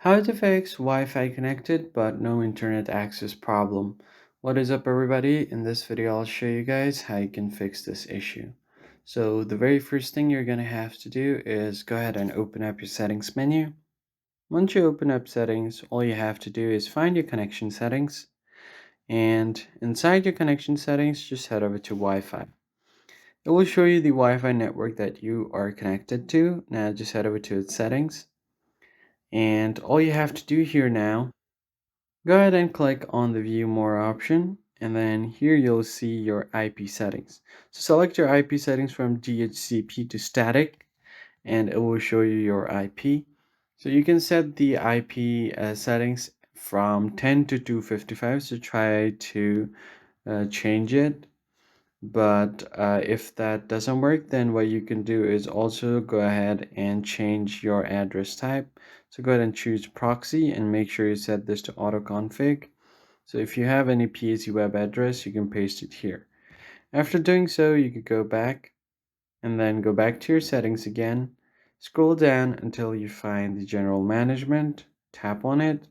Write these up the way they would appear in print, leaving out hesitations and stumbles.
How to fix Wi-Fi connected but no internet access problem. What is up everybody? In this video I'll show you guys how you can fix this issue. So the very first thing you're going to have to do is go ahead and open up your settings menu. Once you open up settings, all you have to do is find your connection settings, and inside your connection settings just head over to Wi-Fi. It will show you the Wi-Fi network that you are connected to. Now just head over to its settings, and all you have to do here now, go ahead and click on the view more option, and then here you'll see your IP settings. So select your IP settings from DHCP to static, and it will show you your IP. So you can set the IP settings from 10 to 255, so try to change it. But if that doesn't work, then what you can do is also go ahead and change your address type. So go ahead and choose proxy and make sure you set this to auto config. So if you have any PAC web address, you can paste it here. After doing so, you could go back and then go back to your settings again. Scroll down until you find the general management, tap on it,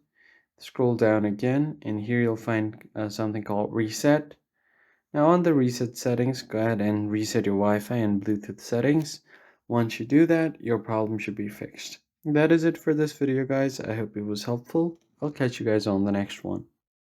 scroll down again, and here you'll find something called reset. Now on the reset settings, go ahead and reset your Wi-Fi and Bluetooth settings. Once you do that, your problem should be fixed. That is it for this video, guys. I hope it was helpful. I'll catch you guys on the next one.